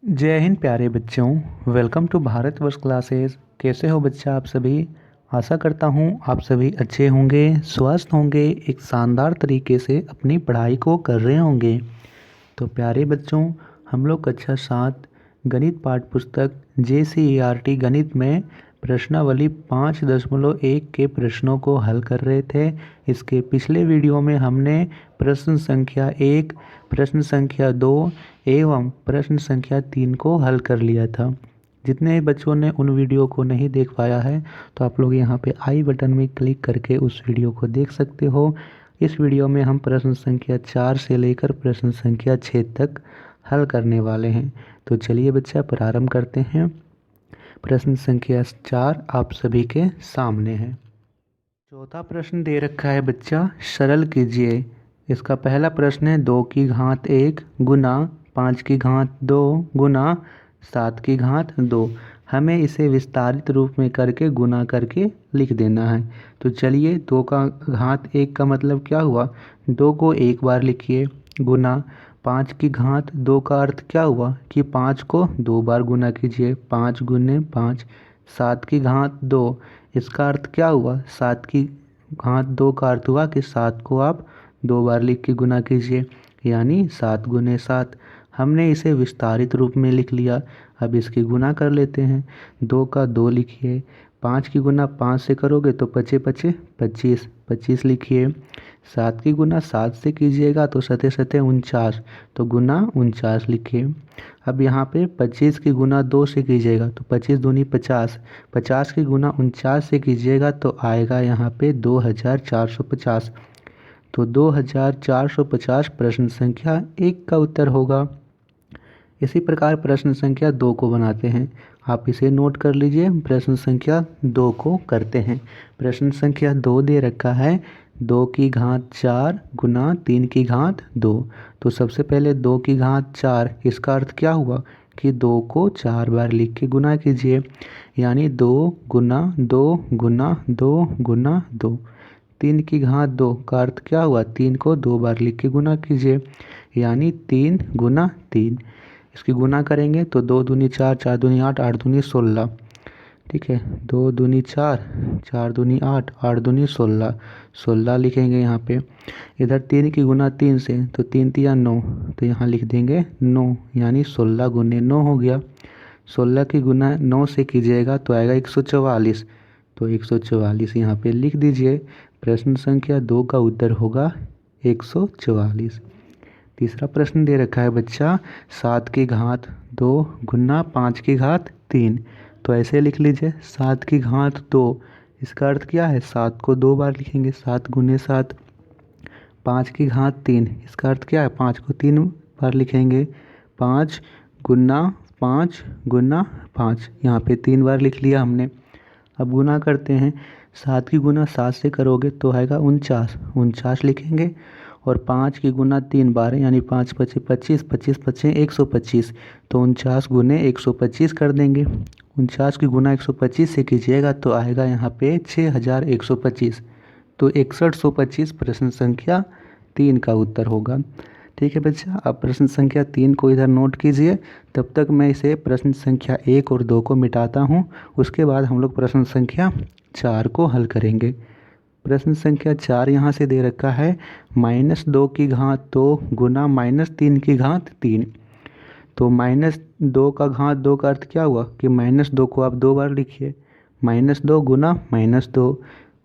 जय हिंद प्यारे बच्चों। Welcome to Bharatvarsh classes. कैसे हो बच्चा आप सभी। आशा करता हूँ आप सभी अच्छे होंगे, स्वस्थ होंगे, एक शानदार तरीके से अपनी पढ़ाई को कर रहे होंगे। तो प्यारे बच्चों, हम लोग कक्षा 7 गणित पाठ्य पुस्तक JCERT गणित में प्रश्नावली 5.1 के प्रश्नों को हल कर रहे थे। इसके पिछले वीडियो में हमने प्रश्न संख्या 1, प्रश्न संख्या 2 एवं प्रश्न संख्या 3 को हल कर लिया था। जितने बच्चों ने उन वीडियो को नहीं देख पाया है तो आप लोग यहाँ पे आई बटन में क्लिक करके उस वीडियो को देख सकते हो। इस वीडियो में हम प्रश्न संख्या 4 से लेकर प्रश्न संख्या 6 तक हल करने वाले हैं। तो चलिए बच्चा प्रारंभ करते हैं। प्रश्न संख्या 4 आप सभी के सामने है। चौथा प्रश्न दे रखा है बच्चा, सरल कीजिए। इसका पहला प्रश्न है 2 की घात 1 गुना 5 की घात 2 गुना 7 की घात 2। हमें इसे विस्तारित रूप में करके गुना करके लिख देना है। तो चलिए 2 का घात 1 का मतलब क्या हुआ, 2 को एक बार लिखिए, गुना 5 की घात 2 का अर्थ क्या हुआ कि 5 को 2 बार गुना कीजिए, 5 गुने 5। 7 की घात 2, इसका अर्थ क्या हुआ, 7 की घात 2 का अर्थ हुआ कि 7 को आप 2 बार लिख के गुना कीजिए, यानी 7 गुने 7। हमने इसे विस्तारित रूप में लिख लिया। अब इसकी गुना कर लेते हैं। 2 का 2 लिखिए, 5 की गुना 5 से करोगे तो पचे पचे 25, 25 लिखिए। 7 की गुना 7 से कीजिएगा तो सते सते 49, तो गुना 49 लिखिए। अब यहाँ पे 25 की गुना 2 से कीजिएगा तो 25 दूनी 50, 50 की गुना 49 से कीजिएगा तो आएगा यहाँ पे 2450। तो 2450 प्रश्न संख्या 1 का उत्तर होगा। इसी प्रकार प्रश्न संख्या 2 को बनाते हैं। आप इसे नोट कर लीजिए। प्रश्न संख्या 2 को करते हैं। प्रश्न संख्या 2 दे रखा है 2 की घात 4 गुना 3 की घात 2। तो सबसे पहले 2 की घात 4, इसका अर्थ क्या हुआ कि 2 को 4 बार लिख के गुना कीजिए, यानी 2 गुना 2 गुना 2 गुना 2। 3 की घात 2 का अर्थ क्या हुआ, 3 को 2 बार लिख के गुना कीजिए, यानी 3 गुना 3। इसकी गुना करेंगे तो 2 दूनी 4, 4 दूनी 8, 8 दूनी 16। ठीक है, 2 दूनी 4, 4 दूनी 8, 8 दूनी 16, 16 लिखेंगे यहाँ पे। इधर 3 की गुना 3 से, तो 3 तिया 9, तो यहाँ लिख देंगे 9, यानी 16 गुने 9 हो गया। 16 की गुना 9 से कीजिएगा तो आएगा 144, तो 144 यहाँ पे लिख दीजिए। प्रश्न संख्या 2 का उत्तर होगा 144। तीसरा प्रश्न दे रखा है बच्चा 7 की घात 2 गुना 5 की घात 3। तो ऐसे लिख लीजिए 7 की घात 2, इसका अर्थ क्या है, 7 को 2 बार लिखेंगे, 7 गुने 7। 5 की घात 3, इसका अर्थ क्या है, 5 को 3 बार लिखेंगे, 5 गुना 5 गुना 5। यहाँ पे 3 बार लिख लिया हमने। अब गुना करते हैं। 7 की गुना 7 से करोगे तो आएगा 49, 49 लिखेंगे। और 5 की गुना 3 बार, यानी 5 पचे 25, 25 पचे 125, तो 49 गुने 125 कर देंगे। 49 की गुना 125 से कीजिएगा तो आएगा यहाँ पे 6125। तो 6125 प्रश्न संख्या 3 का उत्तर होगा। ठीक है बच्चा, अब प्रश्न संख्या 3 को इधर नोट कीजिए। तब तक मैं इसे प्रश्न संख्या 1 और 2 को मिटाता हूँ, उसके बाद हम लोग प्रश्न संख्या 4 को हल करेंगे। प्रश्न संख्या 4 यहाँ से दे रखा है -2 की घात 2 गुना -3 की घात 3। तो -2 का घात 2 का अर्थ क्या हुआ कि -2 को आप 2 बार लिखिए, -2 गुना -2।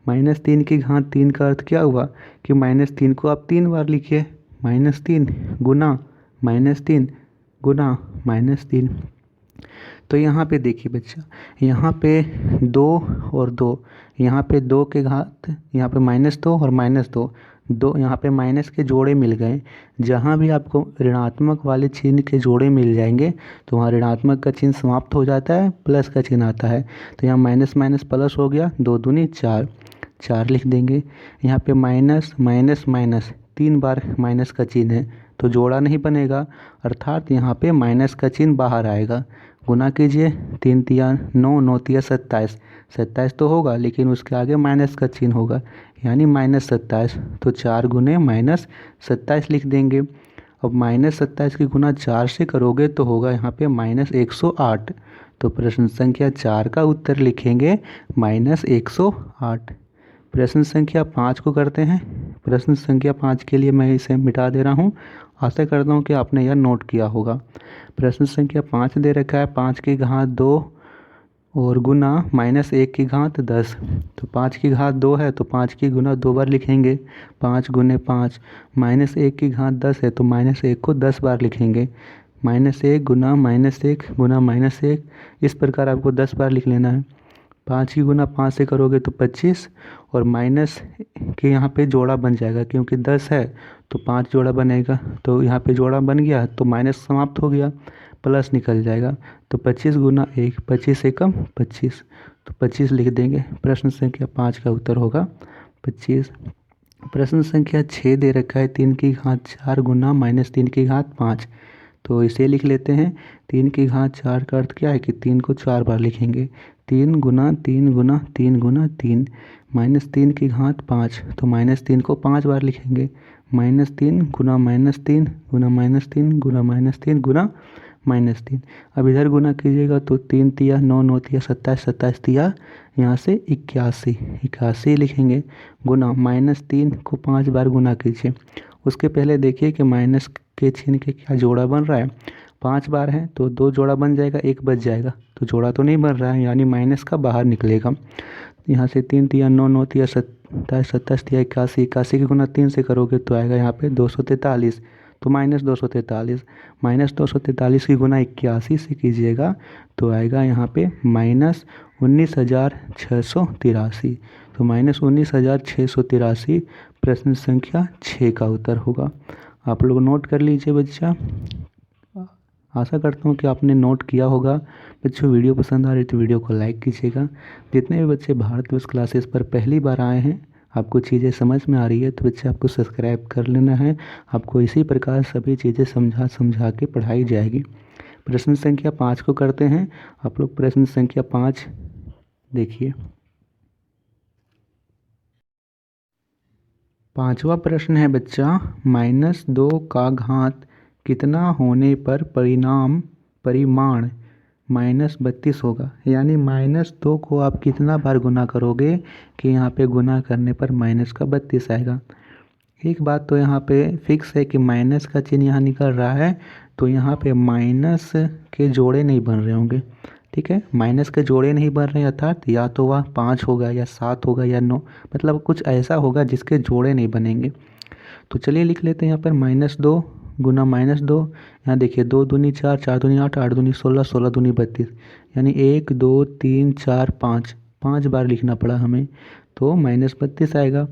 -3 की घात 3 का अर्थ क्या हुआ कि -3 को आप 3 बार लिखिए, -3 गुना -3 गुना -3। तो यहाँ पे देखिए बच्चा, यहाँ पे 2 और 2, यहाँ पे 2 के घात, यहाँ पे -2 और -2, दो यहाँ पे माइनस के जोड़े मिल गए। जहाँ भी आपको ऋणात्मक वाले चिन्ह के जोड़े मिल जाएंगे तो वहाँ ऋणात्मक का चिन्ह समाप्त हो जाता है, प्लस का चिन्ह आता है। तो यहाँ माइनस माइनस प्लस हो गया, 2 दूनी 4, 4 लिख देंगे। यहाँ पे माइनस माइनस माइनस 3 बार माइनस का चिन्ह है तो जोड़ा नहीं बनेगा, अर्थात यहाँ पे माइनस का चिन्ह बाहर आएगा। गुना कीजिए, 3 तिया 9, 9 तिया 27, 27 तो होगा लेकिन उसके आगे माइनस का चिन्ह होगा, यानी -27। तो 4 गुने -27 लिख देंगे। अब -27 की गुना 4 से करोगे तो होगा यहाँ पे -108। तो प्रश्न संख्या 4 का उत्तर लिखेंगे -108। प्रश्न संख्या 5 को करते हैं। प्रश्न संख्या 5 के लिए मैं इसे मिटा दे रहा हूँ। आशा करता हूँ कि आपने यह नोट किया होगा। प्रश्न संख्या 5 दे रखा है 5 की घात 2 और गुना -1 की घात 10। तो 5 की घात 2 है तो 5 की गुना 2 बार लिखेंगे, 5 गुने 5। -1 की घात 10 है तो -1 को 10 बार लिखेंगे, -1 गुना -1 गुना -1, इस प्रकार आपको 10 बार लिख लेना है। 5 की गुना 5 से करोगे तो 25 और माइनस के यहाँ पे जोड़ा बन जाएगा क्योंकि 10 है तो 5 जोड़ा बनेगा, तो यहाँ पे जोड़ा बन गया तो माइनस समाप्त हो गया, प्लस निकल जाएगा। तो 25 गुना 1, 25 एकम 25, तो 25 लिख देंगे। प्रश्न संख्या 5 का उत्तर होगा 25। प्रश्न संख्या 6 दे रखा है 3 की घात 4 गुना -3 की घात 5। तो इसे लिख लेते हैं। 3 की घात 4 का अर्थ क्या है कि 3 को 4 बार लिखेंगे, 3 गुना 3 गुना 3 गुना 3। -3 की घात 5 तो -3 को 5 बार लिखेंगे, -3 गुना -3 गुना -3 गुना -3 गुना -3। अब इधर गुना कीजिएगा तो 3 तिया 9, 9 तिया 27, 27 तिया यहाँ से 81, 81 लिखेंगे, गुना -3 को 5 बार गुना कीजिए। उसके पहले देखिए कि माइनस के चिन्ह के क्या जोड़ा बन रहा है। 5 बार है तो 2 जोड़ा बन जाएगा, 1 बच जाएगा, तो जोड़ा तो नहीं बन रहा है, यानी माइनस का बाहर निकलेगा। यहाँ से 3 तिया 9, 9 तिया 27, 27 तिया 81, 81 की गुना 3 से करोगे तो आएगा यहाँ पे 243, तो -243। -243 की गुना 81 से कीजिएगा तो आएगा यहाँ पे -19,683। तो -19,683 प्रश्न संख्या 6 का उत्तर होगा। आप लोग नोट कर लीजिए बच्चा। आशा करता हूँ कि आपने नोट किया होगा। बच्चों वीडियो पसंद आ रही तो वीडियो को लाइक कीजिएगा। जितने भी बच्चे भारतवर्ष क्लासेस पर पहली बार आए हैं, आपको चीज़ें समझ में आ रही है तो बच्चे आपको सब्सक्राइब कर लेना है। आपको इसी प्रकार सभी चीज़ें समझा के पढ़ाई जाएगी। प्रश्न संख्या 5 को करते हैं। आप लोग प्रश्न संख्या 5 देखिए। 5वां प्रश्न है बच्चा, -2 का घात कितना होने पर परिमाण -32 होगा। यानी -2 को आप कितना बार गुना करोगे कि यहाँ पे गुना करने पर माइनस का 32 आएगा। एक बात तो यहाँ पे फिक्स है कि माइनस का चिन्ह यहाँ निकल रहा है तो यहाँ पे माइनस के जोड़े नहीं बन रहे होंगे, ठीक है। माइनस के जोड़े नहीं बन रहे अर्थात या तो वह 5 होगा या 7 होगा या 9, मतलब कुछ ऐसा होगा जिसके जोड़े नहीं बनेंगे। तो चलिए लिख लेते हैं यहाँ पर -2 गुना -2। यहाँ देखिए 2 दूनी 4, 4 दूनी 8, 8 दूनी 16, 16 दूनी 32, यानी 1 2 3 4 5, 5 बार लिखना पड़ा हमें, तो -32 आएगा।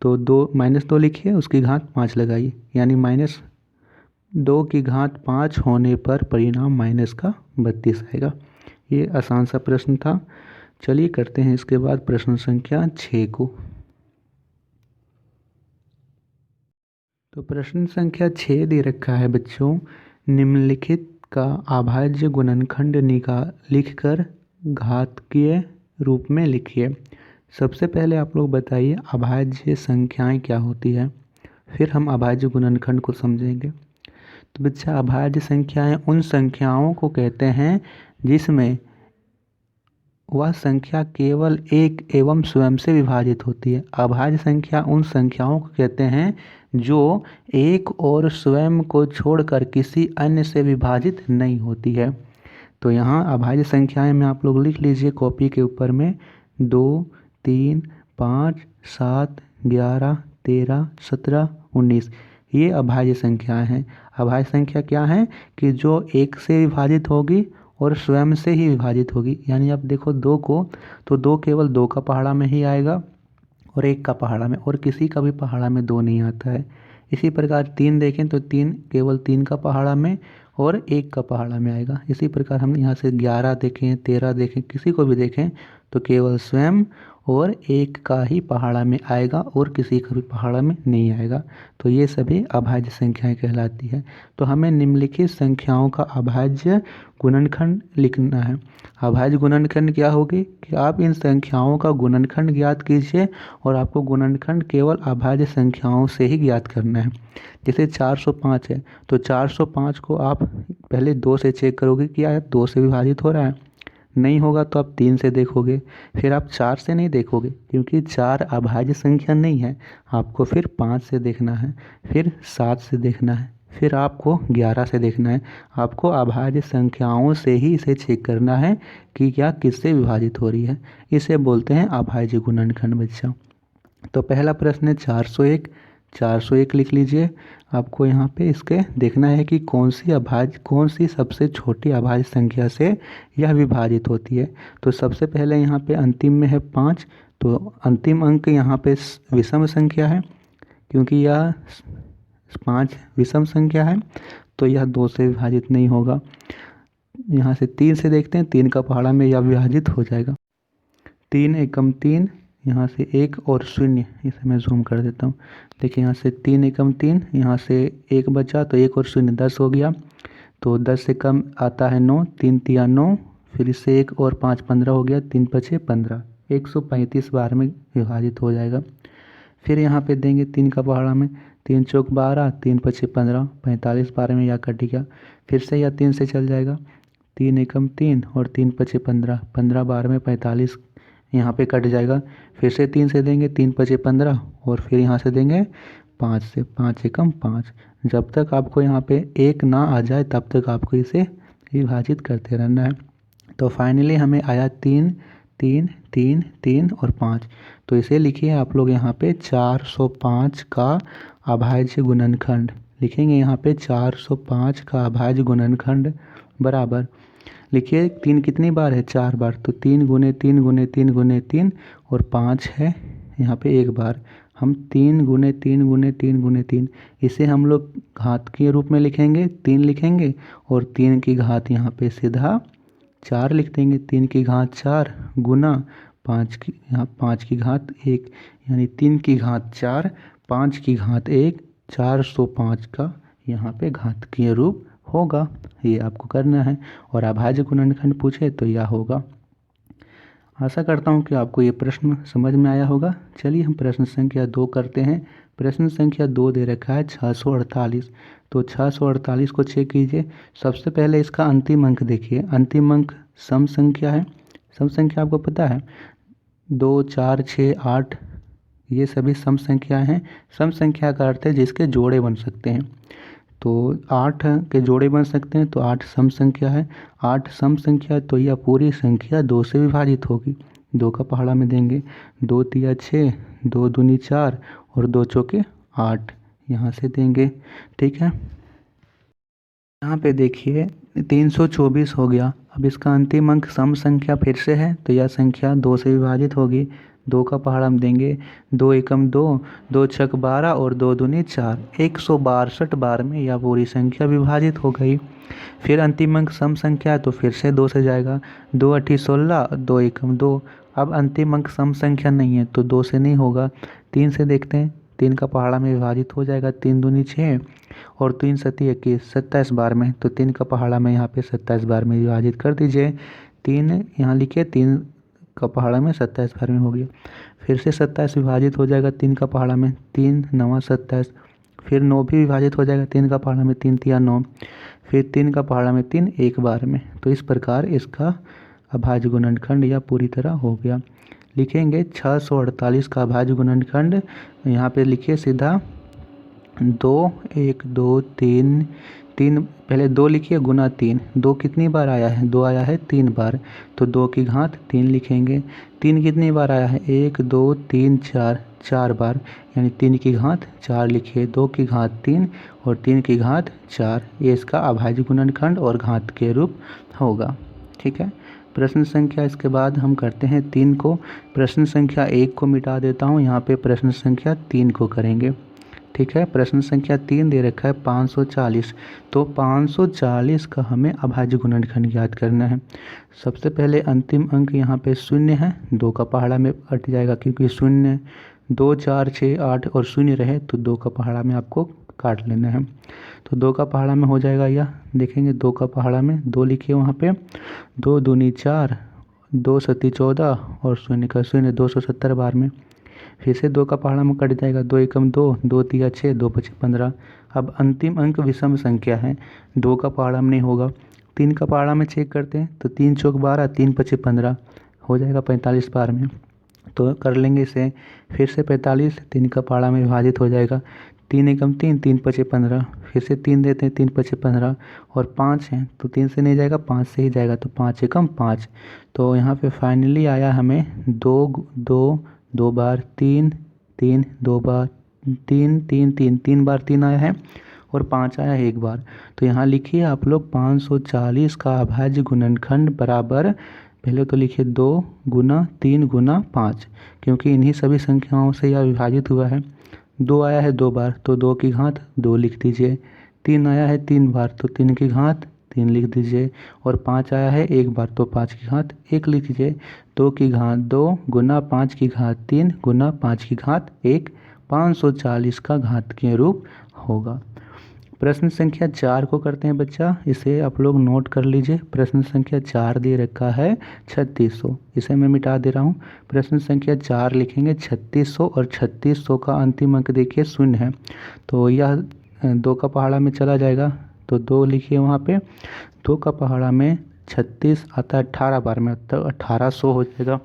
तो -2 लिखिए, उसकी घात 5 लगाइए, यानी -2 की घात 5 होने पर परिणाम माइनस का 32 आएगा। ये आसान सा प्रश्न था। चलिए करते हैं इसके बाद प्रश्न संख्या 6 को। तो प्रश्न संख्या 6 दे रखा है बच्चों, निम्नलिखित का अभाज्य गुणनखंड लिखकर घातीय रूप में लिखिए। सबसे पहले आप लोग बताइए अभाज्य संख्याएं क्या होती है, फिर हम अभाज्य गुणनखंड को समझेंगे। तो बच्चा अभाज्य संख्याएं उन संख्याओं को कहते हैं जिसमें वह संख्या केवल एक एवं स्वयं से विभाजित होती है। अभाज्य संख्या उन संख्याओं को कहते हैं जो एक और स्वयं को छोड़कर किसी अन्य से विभाजित नहीं होती है। तो यहाँ अभाज्य संख्याएं में आप लोग लिख लीजिए कॉपी के ऊपर में, 2 3 5 7 11 13 17 19, ये अभाज्य संख्याएं हैं। अभाज्य संख्या क्या है कि जो एक से विभाजित होगी और स्वयं से ही विभाजित होगी। यानी आप देखो 2 को, तो 2 केवल 2 का पहाड़ा में ही आएगा और 1 का पहाड़ा में, और किसी का भी पहाड़ा में 2 नहीं आता है। इसी प्रकार 3 देखें तो 3 केवल 3 का पहाड़ा में और 1 का पहाड़ा में आएगा। इसी प्रकार हम यहाँ से 11 देखें 13 देखें, किसी को भी देखें तो केवल स्वयं और एक का ही पहाड़ा में आएगा और किसी का भी पहाड़ा में नहीं आएगा। तो ये सभी अभाज्य संख्याएं कहलाती है। तो हमें निम्नलिखित संख्याओं का अभाज्य गुणनखंड लिखना है। अभाज्य गुणनखंड क्या होगी कि आप इन संख्याओं का गुणनखंड ज्ञात कीजिए और आपको गुणनखंड केवल अभाज्य संख्याओं से ही ज्ञात करना है। जैसे 405 है तो 405 को आप पहले 2 से चेक करोगे कि क्या 2 से विभाजित हो रहा है, नहीं होगा तो आप 3 से देखोगे, फिर आप 4 से नहीं देखोगे क्योंकि 4 अभाज्य संख्या नहीं है, आपको फिर 5 से देखना है, फिर 7 से देखना है, फिर आपको 11 से देखना है। आपको अभाज्य संख्याओं से ही इसे चेक करना है कि क्या किससे विभाजित हो रही है। इसे बोलते हैं अभाज्य गुणनखंड बच्चा। तो पहला प्रश्न है 401। 401 लिख लीजिए। आपको यहाँ पे इसके देखना है कि कौन सी सबसे छोटी अभाज्य संख्या से यह विभाजित होती है। तो सबसे पहले यहाँ पे अंतिम में है 5, तो अंतिम अंक यहाँ पे विषम संख्या है, क्योंकि यह 5 विषम संख्या है तो यह 2 से विभाजित नहीं होगा। यहाँ से 3 से देखते हैं, 3 का पहाड़ा में यह विभाजित हो जाएगा। 3 एकम 3, यहाँ से 1 और 0, इसे मैं जूम कर देता हूँ। देखिए यहाँ से 3 एकम 3, यहाँ से 1 बचा तो 1 और 0 10 हो गया। तो 10 से कम आता है 9, 3 तिया 9, फिर इससे 1 और 5 15 हो गया, 3 पचे 15, 135 बार में विभाजित हो जाएगा। फिर यहाँ पे देंगे 3 का पहाड़ा में, 3 चौक 12, 3 पचे 15, 45 बार में यह कट गया। फिर से यह 3 से चल जाएगा, 3 एकम 3 और 3 पचे 15, 15 बार में 45 यहाँ पे कट जाएगा। फिर से 3 से देंगे, 3 पचे 15 और फिर यहाँ से देंगे 5 से, 5 एकम 5। जब तक आपको यहाँ पे 1 ना आ जाए तब तक आपको इसे विभाजित करते रहना है। तो फाइनली हमें आया 3 3 3 3 और 5। तो इसे लिखिए आप लोग यहाँ पे 405 का अभाज्य गुणनखंड लिखेंगे। यहाँ पे 405 का अभाज्य गुणनखंड बराबर लिखिए 3 कितनी बार है, 4 बार, तो 3 गुने 3 गुने 3 गुने 3 और 5 है यहाँ पे 1 बार। हम 3 गुने 3 गुने 3 गुने 3, इसे हम लोग घात के रूप में लिखेंगे, 3 लिखेंगे और 3 की घात यहाँ पे सीधा 4 लिख देंगे। 3 की घात 4 गुना 5 की, यहाँ 5 की घात 1, यानी 3 की घात 4, 5 की घात 1, 405 का यहाँ पे घातीय रूप होगा। ये आपको करना है और अभाज्य गुणनखंड पूछे तो यह होगा। आशा करता हूँ कि आपको ये प्रश्न समझ में आया होगा। चलिए हम प्रश्न संख्या 2 करते हैं। प्रश्न संख्या 2 दे रखा है 648। तो 648 को चेक कीजिए। सबसे पहले इसका अंतिम अंक देखिए। अंतिम अंक सम संख्या है। सम संख्या आपको पता है 2 4 6 8, ये सभी सम संख्याएँ हैं। सम संख्या का अर्थ है जिसके जोड़े बन सकते हैं। तो 8 के जोड़े बन सकते हैं, तो 8 सम संख्या है। 8 सम संख्या तो यह पूरी संख्या 2 से विभाजित होगी। 2 का पहाड़ा में देंगे, 2 तिया 6, 2 दूनी 4 और 2 चौके 8, यहाँ से देंगे। ठीक है, यहाँ पे देखिए 324 हो गया। अब इसका अंतिम अंक सम संख्या फिर से है, तो यह संख्या 2 से विभाजित होगी। 2 का पहाड़ा हम देंगे, 2 एकम 2, 2 छक 12 और 2 दूनी 4, 162 बार में यह पूरी संख्या विभाजित हो गई। फिर अंतिम अंक सम संख्या है तो फिर से 2 से जाएगा, 2 अठी 16, 2 एकम 2। अब अंतिम अंक सम संख्या नहीं है तो 2 से नहीं होगा, 3 से देखते हैं। 3 का पहाड़ा में विभाजित हो जाएगा, 3 दूनी 6 और 3 सती 21, 27 बार में। तो 3 का पहाड़ा में यहाँ पे 27 बार में विभाजित कर दीजिए। 3 यहाँ लिखिए, 3 का पहाड़ा में 27 बार में हो गया। फिर से 27 विभाजित हो जाएगा 3 का पहाड़ा में, 3 9 27। फिर 9 भी विभाजित हो जाएगा 3 का पहाड़ा में, 3 तिया 9। फिर 3 का पहाड़ा में 3 एक बार में। तो इस प्रकार इसका अभाज्य गुणनखंड यह पूरी तरह हो गया। लिखेंगे 648 का अभाज्य गुणनखंड। यहाँ पे लिखिए सीधा 2 1 2 3 3, पहले 2 लिखिए गुना 3। 2 कितनी बार आया है, 2 आया है 3 बार, तो 2 की घात 3 लिखेंगे। 3 कितनी बार आया है, 1 2 3 4, 4 बार, यानी 3 की घात 4 लिखिए। 2 की घात 3 और 3 की घात 4, ये इसका अभाज्य गुणनखंड और घात के रूप होगा। ठीक है, प्रश्न संख्या इसके बाद हम करते हैं 3 को। प्रश्न संख्या 1 को मिटा देता हूँ, यहाँ पे प्रश्न संख्या 3 को करेंगे। ठीक है। प्रश्न संख्या 3 दे रखा है 540। तो 540 का हमें अभाज्य गुणनखंड ज्ञात करना है। सबसे पहले अंतिम अंक यहाँ पे शून्य है, 2 का पहाड़ा में कट जाएगा क्योंकि शून्य 2 4 6 8 और शून्य रहे तो 2 का पहाड़ा में आपको काट लेना है। तो 2 का पहाड़ा में हो जाएगा, यह देखेंगे 2 का पहाड़ा में 2 लिखिए वहाँ पे, 2 दूनी 4, 2 सती 14 और शून्य का शून्य, 270 बार में। फिर से 2 का पहाड़ा में कट जाएगा, 2 एकम 2, 2 तिया 6, 2 पचे 15। अब अंतिम अंक विषम संख्या है, 2 का पहाड़ा में नहीं होगा। 3 का पहाड़ा में चेक करते हैं तो 3 चौक 12, 3 पचे 15 हो जाएगा 45 बार में। तो कर लेंगे इसे, फिर से 45 3 का पहाड़ा में विभाजित हो जाएगा, 3 एकम 3, 3 पचे 15, फिर से 3 देते हैं, 3 पचे 15 और 5 है तो 3 से नहीं जाएगा, 5 से ही जाएगा तो 5 एकम 5। तो यहाँ पे फाइनली आया हमें 2 बार 3 3, 2 बार 3 3 3, 3 बार 3 आया है और 5 आया है 1 बार। तो यहाँ लिखिए आप लोग 540 का अभाज्य गुणनखंड बराबर, पहले तो लिखिए 2 गुना 3 गुना 5, क्योंकि इन्हीं सभी संख्याओं से यह विभाजित हुआ है। 2 आया है 2 बार तो 2 की घात 2 लिख दीजिए, 3 आया है 3 बार तो 3 की घात 3 लिख दीजिए और 5 आया है 1 बार तो 5 की घात 1 लिख दीजिए। 2 की घात 2 गुना 5 की घात 3 गुना 5 की घात 1, 540 का घातीय रूप होगा। प्रश्न संख्या 4 को करते हैं बच्चा, इसे आप लोग नोट कर लीजिए। प्रश्न संख्या 4 दे रखा है 3600, इसे मैं मिटा दे रहा हूँ। प्रश्न संख्या 4 लिखेंगे 3600 और 3600 का अंतिम अंक देखिए शून्य है तो यह 2 का पहाड़ा में चला जाएगा तो 2 लिखिए वहाँ पे, 2 का पहाड़ा में 36 आता है 18 बार में तो 1800 हो जाएगा।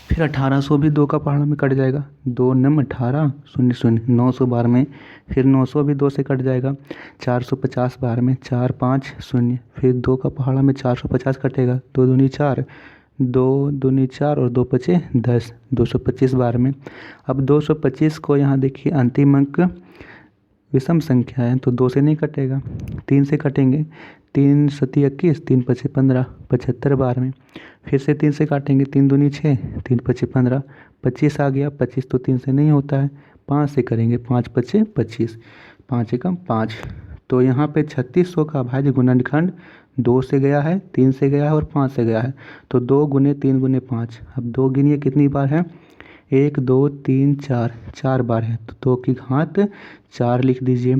फिर 1800 भी 2 का पहाड़ा में कट जाएगा, 2 नम 18 शून्य शून्य 900 बार में। फिर 900 भी 2 से कट जाएगा 450 बार में, 4 5 शून्य। फिर 2 का पहाड़ा में 450 कटेगा, 2 दूनी 4, 2 दूनी 4 और 2 पचे 10, 225 बार में। अब 225 को यहाँ देखिए अंतिम अंक विषम संख्या है तो 2 से नहीं कटेगा, 3 से कटेंगे, 3 सती 21, 3 पचे 15, 75 बार में। फिर से 3 से काटेंगे, 3 दूनी 6, 3 पचे 15, 25 आ गया, 25 तो 3 से नहीं होता है, 5 से करेंगे, 5 पचे 25, 5 एकम 5। तो यहाँ पे 3600 का अभाज्य गुणनखंड 2 से गया है, 3 से गया है और 5 से गया है तो 2 गुने 3 गुने 5। अब 2 गिनिए कितनी बार है, 1 2 3 4, 4 बार है तो 2 की घात 4 लिख दीजिए।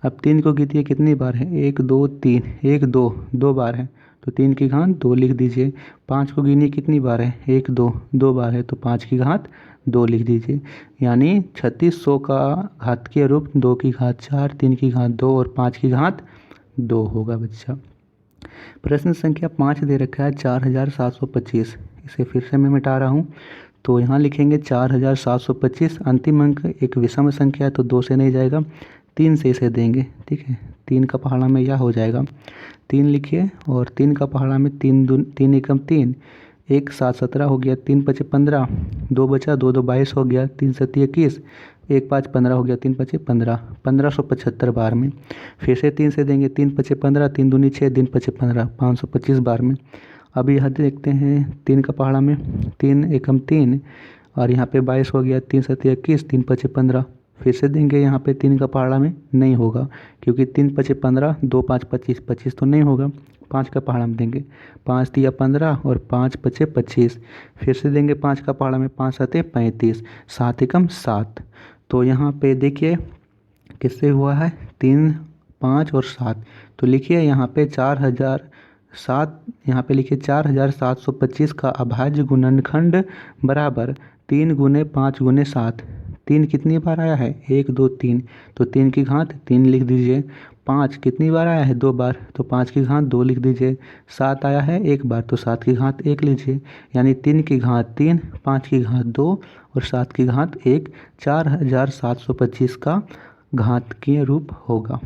अब 3 को गिनिए कितनी बार है, 1 2 3, 1 2 2 बार है तो 3 की घात 2 लिख दीजिए। 5 को गिनिए कितनी बार है, 1 2 2 बार है तो 5 की घात 2 लिख दीजिए। यानी 3600 का घातीय रूप 2 की घात 4, 3 की घात 2 और 5 की घात 2 होगा बच्चा। प्रश्न संख्या 5 दे रखा है 4725, इसे फिर से मैं मिटा रहा हूँ तो यहाँ लिखेंगे 4725, अंतिम अंक एक विषम संख्या है तो 2 से नहीं जाएगा, 3 से इसे देंगे, ठीक है। 3 का पहाड़ा में यह हो जाएगा, 3 लिखिए और 3 का पहाड़ा में 3 एकम 3, 1 7 17 हो गया, 3 पचे 15, 2 बचा, 2 2 22 हो गया, 3 सती 21, 1 5 15 हो गया, 3 पचे 15, 1575 बार में। फिर से 3 से देंगे, 3 पचे 15, 3 दूनी 6, 3 पचे 15, 525 बार में। अब यह देखते हैं 3 का पहाड़ा में 3 एकम 3 और यहाँ पे 22 हो गया, 3 सती 21, 3 पचे 15। फिर से देंगे, यहाँ पे 3 का पहाड़ा में नहीं होगा क्योंकि 3 पचे 15, 2 5 25, 25 तो नहीं होगा, 5 का पहाड़ा में देंगे, 5 तिया 15 और 5 पचे 25। फिर से देंगे 5 का पहाड़ा में, 5 सते 35, 7 एकम 7। तो यहाँ पे देखिए किससे हुआ है, 3 5 और 7 तो लिखिए यहाँ पे 4007, यहाँ पे लिखिए 4725 का अभाज्य गुणनखंड बराबर 3 गुने 5 गुने 7। 3 कितनी बार आया है, 1 2 3 तो 3 की घात 3 लिख दीजिए। 5 कितनी बार आया है, 2 बार तो 5 की घात 2 लिख दीजिए। 7 आया है 1 बार तो 7 की घात 1 लीजिए, यानी 3 की घात 3, 5 की घात 2 और 7 की घात 1, 4725 का घातीय रूप होगा।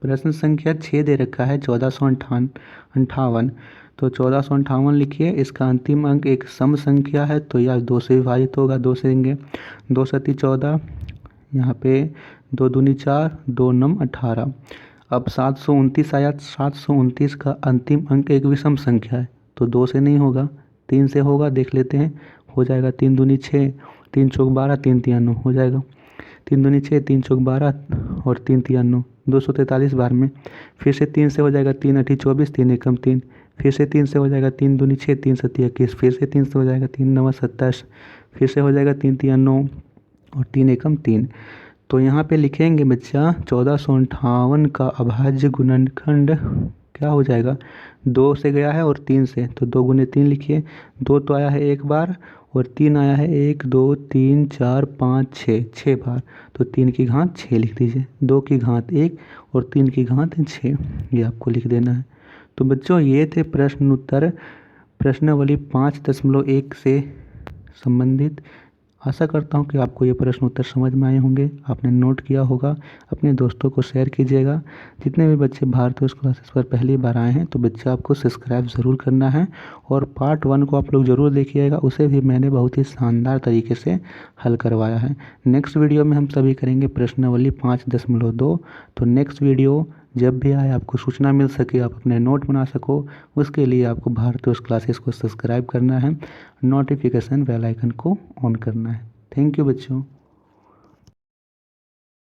प्रश्न संख्या 6 दे रखा है 1458, तो 1458 लिखिए, इसका अंतिम अंक एक सम संख्या है तो यह 2 से विभाजित होगा, 2 से देंगे, 2 सती 14, यहाँ पे 2 दूनी 4, 2 नम 18। अब 729 आया, 729 का अंतिम अंक एक विषम संख्या है तो 2 से नहीं होगा, 3 से होगा, देख लेते हैं, हो जाएगा। 3 दूनी 6, 3 चौक 12, 3 तिया 9 हो जाएगा। तीन दूनी 6, 3 चौक 12 और 3 तिया 9, 243 बार में। फिर से 3 से हो जाएगा 3 8 24, 3 एकम 3। फिर से 3 से हो जाएगा 3 दूनी 6, 3 7 21। फिर से 3 से हो जाएगा 3 9 27। फिर से हो जाएगा 3 तिया 9 और 3 एकम 3। तो यहाँ पे लिखेंगे बच्चा 1458 का अभाज्य गुणनखंड क्या हो जाएगा, 2 से गया है और 3 से, तो 2 गुने 3 लिखिए। 2 तो आया है एक बार और 3 आया है 1 2 3 4 5 6, 6 बार, तो 3 की घात 6 लिख दीजिए। 2 की घात 1 और 3 की घात 6, ये आपको लिख देना है। तो बच्चों ये थे प्रश्न उत्तर प्रश्नावली 5.1 से संबंधित। आशा करता हूँ कि आपको ये प्रश्न उत्तर समझ में आए होंगे, आपने नोट किया होगा। अपने दोस्तों को शेयर कीजिएगा। जितने भी बच्चे भारत क्लासेस पर पहली बार आए हैं तो बच्चा आपको सब्सक्राइब ज़रूर करना है और पार्ट 1 को आप लोग ज़रूर देखिएगा, उसे भी मैंने बहुत ही शानदार तरीके से हल करवाया है। नेक्स्ट वीडियो में हम सभी करेंगे प्रश्नावली 5.2। तो नेक्स्ट वीडियो जब भी आए आपको सूचना मिल सके, आप अपने नोट बना सको, उसके लिए आपको भारत क्लासेस को सब्सक्राइब करना है, नोटिफिकेशन बेल आइकन को ऑन करना है। थैंक यू बच्चों।